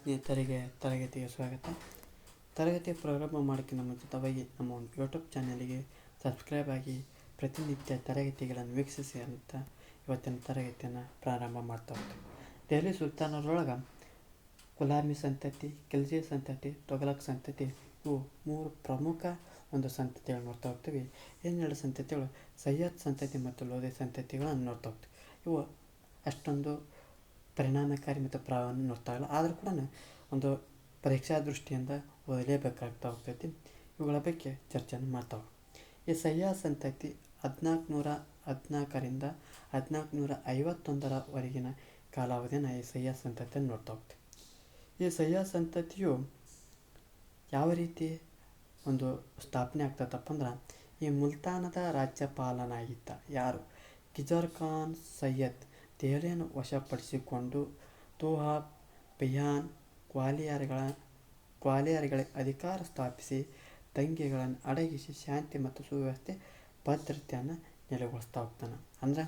ಸ್ನೇಹಿತರಿಗೆ ತರಗತಿಗೆ ಸ್ವಾಗತ. ತರಗತಿ ಪ್ರಾರಂಭ ಮಾಡೋಕ್ಕಿಂತ ಮುಂಚಿತವಾಗಿ ನಮ್ಮ ಒಂದು ಯೂಟ್ಯೂಬ್ ಚಾನಲಿಗೆ ಸಬ್ಸ್ಕ್ರೈಬ್ ಆಗಿ ಪ್ರತಿನಿತ್ಯ ತರಗತಿಗಳನ್ನು ವೀಕ್ಷಿಸಿ ಅಂತ ಇವತ್ತಿನ ತರಗತಿಯನ್ನು ಪ್ರಾರಂಭ ಮಾಡ್ತಾ ಹೋಗ್ತೀವಿ. ದೆಹಲಿ ಸುಲ್ತಾನರೊಳಗೆ ಗುಲಾಮಿ ಸಂತತಿ, ಖಿಲ್ಜಿ ಸಂತತಿ, ತುಘಲಕ್ ಸಂತತಿ ಇವು ಮೂರು ಪ್ರಮುಖ ಒಂದು ಸಂತತಿಗಳನ್ನು ನೋಡ್ತಾ ಹೋಗ್ತೀವಿ. ಇನ್ನೆರಡು ಸಂತತಿಗಳು ಸಯ್ಯದ್ ಸಂತತಿ ಮತ್ತು ಲೋಧಿ ಸಂತತಿಗಳನ್ನು ನೋಡ್ತಾ ಹೋಗ್ತೀವಿ. ಇವು ಅಷ್ಟೊಂದು ಪರಿಣಾಮಕಾರಿ ಮತ್ತು ಪ್ರಭಾವವನ್ನು ನೋಡ್ತಾ ಇಲ್ಲ, ಆದರೂ ಕೂಡ ಒಂದು ಪರೀಕ್ಷಾ ದೃಷ್ಟಿಯಿಂದ ಓದಲೇಬೇಕಾಗ್ತಾ ಹೋಗ್ತೈತಿ. ಇವುಗಳ ಬಗ್ಗೆ ಚರ್ಚೆಯನ್ನು ಮಾಡ್ತಾವೆ. ಈ ಸಯ್ಯದ್ ಸಂತತಿ 1414ರಿಂದ 1451ರವರೆಗಿನ ಕಾಲಾವಧಿಯನ್ನು ಈ ಸಯ್ಯದ್ ಸಂತತಿಯನ್ನು ನೋಡ್ತಾ ಹೋಗ್ತೀವಿ. ಈ ಸಯ್ಯದ್ ಸಂತತಿಯು ಯಾವ ರೀತಿ ಒಂದು ಸ್ಥಾಪನೆ ಆಗ್ತದಪ್ಪ ಅಂದ್ರೆ, ಈ ಮುಲ್ತಾನದ ರಾಜ್ಯಪಾಲನಾಗಿದ್ದ ಯಾರು ಕಿಜರ್ ಖಾನ್ ಸಯ್ಯದ್ ದೆಹಲಿಯನ್ನು ವಶಪಡಿಸಿಕೊಂಡು ತೋಹಾಬ್, ಬಿಯಾನ್, ಗ್ವಾಲಿಯರ್ಗಳ ಅಧಿಕಾರ ಸ್ಥಾಪಿಸಿ ದಂಗೆಗಳನ್ನು ಅಡಗಿಸಿ ಶಾಂತಿ ಮತ್ತು ಸುವ್ಯವಸ್ಥೆ ಭದ್ರತೆಯನ್ನು ನೆಲೆಗೊಳಿಸ್ತಾ ಹೋಗ್ತಾನೆ. ಅಂದ್ರೆ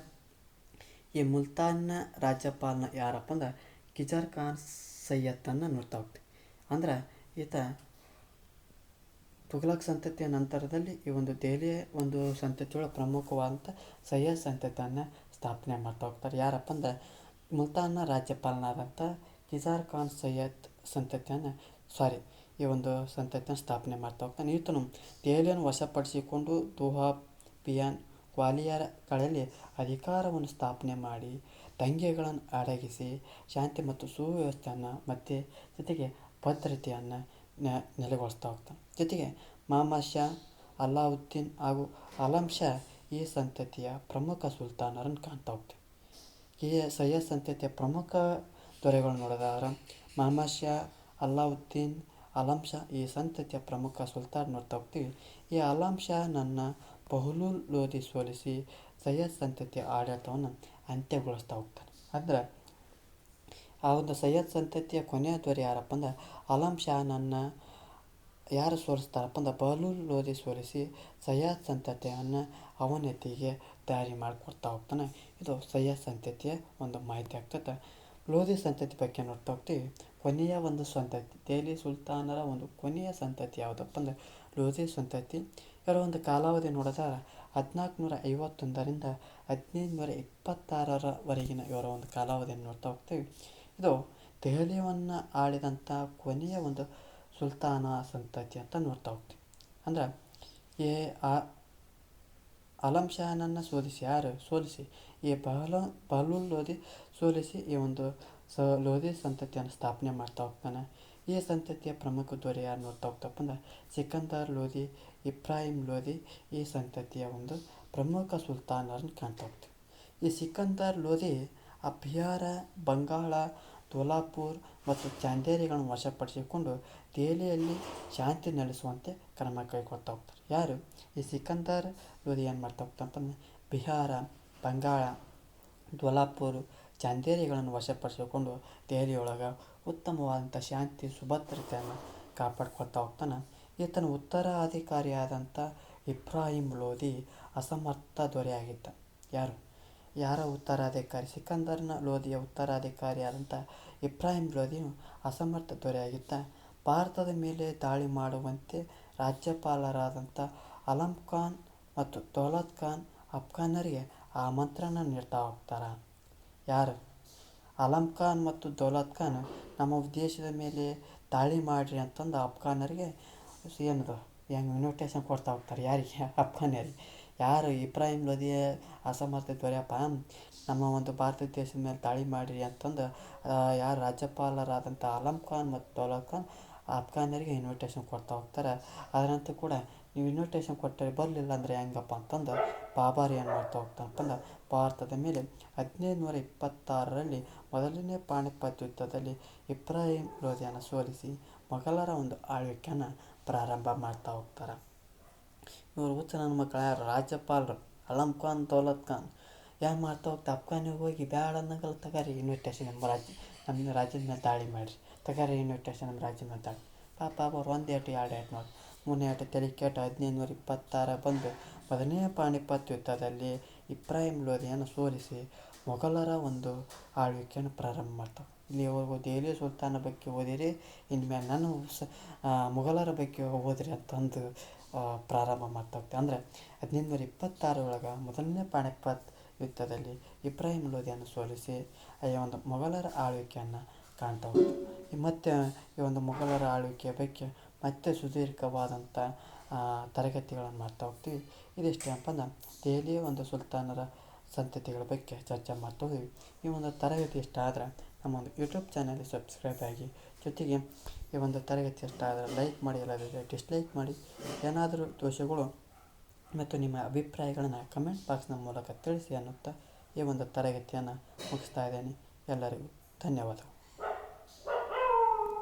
ಈ ಮುಲ್ತಾನ್ನ ರಾಜ್ಯಪಾಲನ ಯಾರಪ್ಪ ಅಂದ್ರೆ ಕಿಜರ್ ಖಾನ್ ಸಯ್ಯದನ್ನು ನೋಡ್ತಾ ಹೋಗ್ತೀವಿ. ಅಂದ್ರೆ ಈತ ತುಘಲಕ್ ಸಂತತಿಯ ನಂತರದಲ್ಲಿ ಈ ಒಂದು ದೆಹಲಿಯ ಒಂದು ಸಂತತಿಯೊಳ ಪ್ರಮುಖವಾದಂಥ ಸಯ್ಯದ್ ಸಂತತಿಯನ್ನು ಸ್ಥಾಪನೆ ಮಾಡ್ತಾ ಹೋಗ್ತಾರೆ. ಯಾರಪ್ಪ ಅಂದ್ರೆ ಮುಲ್ತಾನ್ನ ರಾಜ್ಯಪಾಲನಾದಂಥ ಕಿಜರ್ ಖಾನ್ ಸಯ್ಯದ್ ಈ ಒಂದು ಸಂತತಿಯನ್ನು ಸ್ಥಾಪನೆ ಮಾಡ್ತಾ ಹೋಗ್ತಾನೆ. ಈತನು ದೆಹಲಿಯನ್ನು ವಶಪಡಿಸಿಕೊಂಡು ದೋಹಾಬ್, ಬಿಯಾನ್, ಗ್ವಾಲಿಯರ್ಗಳಲ್ಲಿ ಅಧಿಕಾರವನ್ನು ಸ್ಥಾಪನೆ ಮಾಡಿ ದಂಗೆಗಳನ್ನು ಅಡಗಿಸಿ ಶಾಂತಿ ಮತ್ತು ಸುವ್ಯವಸ್ಥೆಯನ್ನು ಮತ್ತು ಜೊತೆಗೆ ಭದ್ರತೆಯನ್ನು ನೆಲೆಗೊಳಿಸ್ತಾ ಹೋಗ್ತಾನೆ. ಜೊತೆಗೆ ಮಹಮ್ಮದ್ ಶಾ, ಅಲ್ಲಾವುದ್ದೀನ್ ಹಾಗೂ ಆಲಂ ಶಾ ಈ ಸಂತತಿಯ ಪ್ರಮುಖ ಸುಲ್ತಾನರನ್ನು ಕಾಣ್ತಾ ಹೋಗ್ತೀವಿ. ಈ ಸಯ್ಯದ್ ಸಂತತಿಯ ಪ್ರಮುಖ ದೊರೆಗಳು ನೋಡೋದಾದ್ರೆ ಮಹಮ್ಮದ್ ಶಾ, ಅಲ್ಲಾವುದ್ದೀನ್, ಆಲಂ ಶಾ ಈ ಸಂತತಿಯ ಪ್ರಮುಖ ಸುಲ್ತಾನ್ ನೋಡ್ತಾ ಹೋಗ್ತೀವಿ. ಈ ಆಲಂ ಶಾ ಬಹ್ಲೂಲ್ ಲೋಧಿ ಸೋಲಿಸಿ ಸಯ್ಯದ್ ಸಂತತಿಯ ಆಡಳಿತವನ್ನು ಅಂತ್ಯಗೊಳಿಸ್ತಾ ಹೋಗ್ತಾನೆ. ಅಂದ್ರೆ ಆ ಒಂದು ಸಯ್ಯದ್ ಸಂತತಿಯ ಕೊನೆಯ ದೊರೆ ಯಾರಪ್ಪ ಅಂದ್ರೆ ಆಲಂ ಶಾ ಯಾರು ಸೋಲಿಸ್ತಾರಪ್ಪ ಅಂದ್ರೆ ಬಹ್ಲೂಲ್ ಲೋಧಿ ಸೋಲಿಸಿ ಸಯ್ಯದ್ ಸಂತತಿಯನ್ನು ಅವನತಿಗೆ ದಾರಿ ಮಾಡಿಕೊಡ್ತಾ ಹೋಗ್ತಾನೆ. ಇದು ಸಯ್ಯದ್ ಸಂತತಿಯ ಒಂದು ಮಾಹಿತಿ ಆಗ್ತದೆ. ಲೋಧಿ ಸಂತತಿ ಬಗ್ಗೆ ನೋಡ್ತಾ ಹೋಗ್ತೀವಿ. ಕೊನೆಯ ಒಂದು ಸಂತತಿ ದೆಹಲಿ ಸುಲ್ತಾನರ ಒಂದು ಕೊನೆಯ ಸಂತತಿ ಯಾವುದಪ್ಪ ಅಂದ್ರೆ ಲೋಧಿ ಸಂತತಿ. ಇವರ ಒಂದು ಕಾಲಾವಧಿ ನೋಡಿದಾಗ 1451ರಿಂದ 1526ರವರೆಗಿನ ಇವರ ಒಂದು ಕಾಲಾವಧಿಯನ್ನು ನೋಡ್ತಾ ಹೋಗ್ತೀವಿ. ಇದು ದೆಹಲಿಯನ್ನು ಆಳಿದಂಥ ಕೊನೆಯ ಒಂದು ಸುಲ್ತಾನ ಸಂತತಿ ಅಂತ ನೋಡ್ತಾ ಹೋಗ್ತೀವಿ. ಅಂದ್ರೆ ಈ ಆಲಂ ಶಾನನ್ನು ಸೋಲಿಸಿ ಈ ಬಹ್ಲೂಲ್ ಲೋಧಿ ಸೋಲಿಸಿ ಈ ಒಂದು ಲೋಧಿ ಸಂತತಿಯನ್ನು ಸ್ಥಾಪನೆ ಮಾಡ್ತಾ ಹೋಗ್ತಾನೆ. ಈ ಸಂತತಿಯ ಪ್ರಮುಖ ದೊರೆ ಯಾರು ನೋಡ್ತಾ ಹೋಗ್ತಪ್ಪ ಅಂದ್ರೆ ಸಿಕಂದರ್ ಲೋಧಿ, ಇಬ್ರಾಹಿಂ ಲೋಧಿ ಈ ಸಂತತಿಯ ಒಂದು ಪ್ರಮುಖ ಸುಲ್ತಾನರನ್ನು ಕಾಣ್ತಾ ಹೋಗ್ತೀವಿ. ಈ ಸಿಕಂದರ್ ಲೋಧಿ ಬಿಹಾರ, ಬಂಗಾಳ, ಧೋಲಾಪುರ್ ಮತ್ತು ಚಾಂದೇರಿಗಳನ್ನು ವಶಪಡಿಸಿಕೊಂಡು ದೆಹಲಿಯಲ್ಲಿ ಶಾಂತಿ ನೆಲೆಸುವಂತೆ ಕ್ರಮ ಕೈಗೊಳ್ತಾ ಹೋಗ್ತಾರೆ. ಯಾರು ಈ ಸಿಕಂದರ್ ಲೋಧಿ ಏನು ಮಾಡ್ತಾ ಹೋಗ್ತಾನಪ್ಪ ಅಂದ್ರೆ ಬಿಹಾರ, ಬಂಗಾಳ, ಧೋಲಾಪುರ್, ಚಾಂದೇರಿಗಳನ್ನು ವಶಪಡಿಸಿಕೊಂಡು ದೆಹಲಿಯೊಳಗೆ ಉತ್ತಮವಾದಂಥ ಶಾಂತಿ ಸುಭದ್ರತೆಯನ್ನು ಕಾಪಾಡ್ಕೊಳ್ತಾ ಹೋಗ್ತಾನೆ. ಈತನ ಉತ್ತರಾಧಿಕಾರಿಯಾದಂಥ ಇಬ್ರಾಹಿಂ ಲೋಧಿ ಅಸಮರ್ಥ ದೊರೆಯಾಗಿದ್ದ. ಯಾರ ಉತ್ತರಾಧಿಕಾರಿ ಸಿಕಂದರ್ನ ಲೋಧಿಯ ಉತ್ತರಾಧಿಕಾರಿಯಾದಂಥ ಇಬ್ರಾಹಿಂ ಲೋಧಿಯು ಅಸಮರ್ಥ ದೊರೆಯಾಗಿದ್ದ. ಭಾರತದ ಮೇಲೆ ದಾಳಿ ಮಾಡುವಂತೆ ರಾಜ್ಯಪಾಲರಾದಂಥ ಆಲಂ ಖಾನ್ ಮತ್ತು ದೌಲತ್ ಖಾನ್ ಅಫ್ಘಾನರಿಗೆ ಆಮಂತ್ರಣ ನೀಡ್ತಾ ಹೋಗ್ತಾರೆ. ಯಾರು ಆಲಂ ಖಾನ್ ಮತ್ತು ದೌಲತ್ ಖಾನ್ ನಮ್ಮ ದೇಶದ ಮೇಲೆ ದಾಳಿ ಮಾಡಿರಿ ಅಂತಂದು ಅಫ್ಘಾನರಿಗೆ ಇನ್ವಿಟೇಷನ್ ಕೊಡ್ತಾ ಹೋಗ್ತಾರೆ. ಯಾರಿಗೆ? ಅಫ್ಘಾನರಿಗೆ. ಯಾರು ಇಬ್ರಾಹಿಂ ಲೋಧಿಯ ಅಸಮರ್ಥ ದೊರೆಯಪ್ಪ ನಮ್ಮ ಒಂದು ಭಾರತ ದೇಶದ ಮೇಲೆ ದಾಳಿ ಮಾಡಿರಿ ಅಂತಂದು ಯಾರು ರಾಜ್ಯಪಾಲರಾದಂಥ ಆಲಂ ಖಾನ್ ಮತ್ತು ದೌಲತ್ ಖಾನ್ ಅಫ್ಘಾನರಿಗೆ ಇನ್ವಿಟೇಷನ್ ಕೊಡ್ತಾ ಹೋಗ್ತಾರೆ. ಅದರಂತೆ ಕೂಡ ನೀವು ಇನ್ವಿಟೇಷನ್ ಕೊಟ್ಟರೆ ಬರಲಿಲ್ಲ ಅಂದರೆ ಹೆಂಗಪ್ಪ ಅಂತಂದು ಬಾಬರ್ ಏನು ಮಾಡ್ತಾ ಹೋಗ್ತಾನಂತಂದ್ರೆ ಭಾರತದ ಮೇಲೆ 1526ರಲ್ಲಿ ಮೊದಲನೇ ಪಾಣಿಪತ್ ಯುದ್ಧದಲ್ಲಿ ಇಬ್ರಾಹಿಂ ಲೋಧಿಯನ್ನು ಸೋಲಿಸಿ ಮೊಘಲರ ಒಂದು ಆಳ್ವಿಕೆಯನ್ನು ಪ್ರಾರಂಭ ಮಾಡ್ತಾ ಹೋಗ್ತಾರೆ. ಇವರು ಹುಚ್ಚ ನನ್ನ ಮಕ್ಕಳ ಯಾರು ರಾಜ್ಯಪಾಲರು ಆಲಂ ಖಾನ್, ದೌಲತ್ ಖಾನ್ ಏನು ಮಾಡ್ತಾ ಹೋಗ್ತಾರೆ ಅಫ್ಘಾನಿಗೆ ಹೋಗಿ ಬ್ಯಾಡ ಅನ್ನಂಗಲ್ಲ ತಗಾರಿ ಇನ್ವಿಟೇಷನ್ ನಮ್ಮ ರಾಜ್ಯದ ಮೇಲೆ ದಾಳಿ ಮಾಡಿರಿ ತಗಾರಿ ಇನ್ವಿಟೇಷನ್ ನಮ್ಮ ರಾಜ್ಯದ ಮೇಲೆ ದಾಳಿ ಪಾಪ ಅವ್ರು 1 ಏಟು 2 ಏಟು ನೋಡಿ 3 ಏಟು ತಲೆ ಕೆಟ್ಟು 1526 ಬಂದು ಮೊದಲನೇ ಪಾಣಿಪತ್ ಯುದ್ಧದಲ್ಲಿ ಇಬ್ರಾಹಿಂ ಲೋಧಿಯನ್ನು ಸೋಲಿಸಿ ಮೊಘಲರ ಒಂದು ಆಳ್ವಿಕೆಯನ್ನು ಪ್ರಾರಂಭ ಮಾಡ್ತಾರೆ. ಇಲ್ಲಿವರೆಗೂ ದೆಹಲಿ ಸುಲ್ತಾನ ಬಗ್ಗೆ ಓದಿರಿ, ಇನ್ಮೇಲೆ ನಾನು ಮೊಘಲರ ಬಗ್ಗೆ ಓದಿರಿ ಅಂತಂದು ಪ್ರಾರಂಭ ಮಾಡ್ತಾ ಹೋಗ್ತೀವಿ. ಅಂದರೆ 1526 ಮೊದಲನೇ ಪಾಣಿಪತ್ ಯುದ್ಧದಲ್ಲಿ ಇಬ್ರಾಹಿಂ ಲೋಧಿಯನ್ನು ಸೋಲಿಸಿ ಈ ಒಂದು ಮೊಘಲರ ಆಳ್ವಿಕೆಯನ್ನು ಕಾಣ್ತಾ ಹೋಗ್ತೀವಿ. ಮತ್ತು ಈ ಒಂದು ಮೊಘಲರ ಆಳ್ವಿಕೆಯ ಬಗ್ಗೆ ಮತ್ತೆ ಸುದೀರ್ಘವಾದಂಥ ತರಗತಿಗಳನ್ನು ಮಾಡ್ತಾ ಹೋಗ್ತೀವಿ. ಇದಿಷ್ಟೇನಪ್ಪ ಅಂದ್ರೆ ದೆಹಲಿಯ ಒಂದು ಸುಲ್ತಾನರ ಸಂತತಿಗಳ ಬಗ್ಗೆ ಚರ್ಚೆ ಮಾಡ್ತಾ ಹೋದ್ವಿ. ಈ ಒಂದು ತರಗತಿ ಇಷ್ಟ ಆದರೆ ನಮ್ಮ ಒಂದು ಯೂಟ್ಯೂಬ್ ಚಾನಲ್ಗೆ ಸಬ್ಸ್ಕ್ರೈಬ್ ಆಗಿ, ಜೊತೆಗೆ ಈ ಒಂದು ತರಗತಿ ಇಷ್ಟ ಆದರೆ ಲೈಕ್ ಮಾಡಿ, ಇಲ್ಲದಿದ್ದರೆ ಡಿಸ್ಲೈಕ್ ಮಾಡಿ. ಏನಾದರೂ ದೋಷಗಳು ಮತ್ತು ನಿಮ್ಮ ಅಭಿಪ್ರಾಯಗಳನ್ನು ಕಮೆಂಟ್ ಬಾಕ್ಸ್ನ ಮೂಲಕ ತಿಳಿಸಿ ಅನ್ನುತ್ತಾ ಈ ಒಂದು ತರಗತಿಯನ್ನು ಮುಗಿಸ್ತಾ ಇದ್ದೇನೆ. ಎಲ್ಲರಿಗೂ ಧನ್ಯವಾದಗಳು.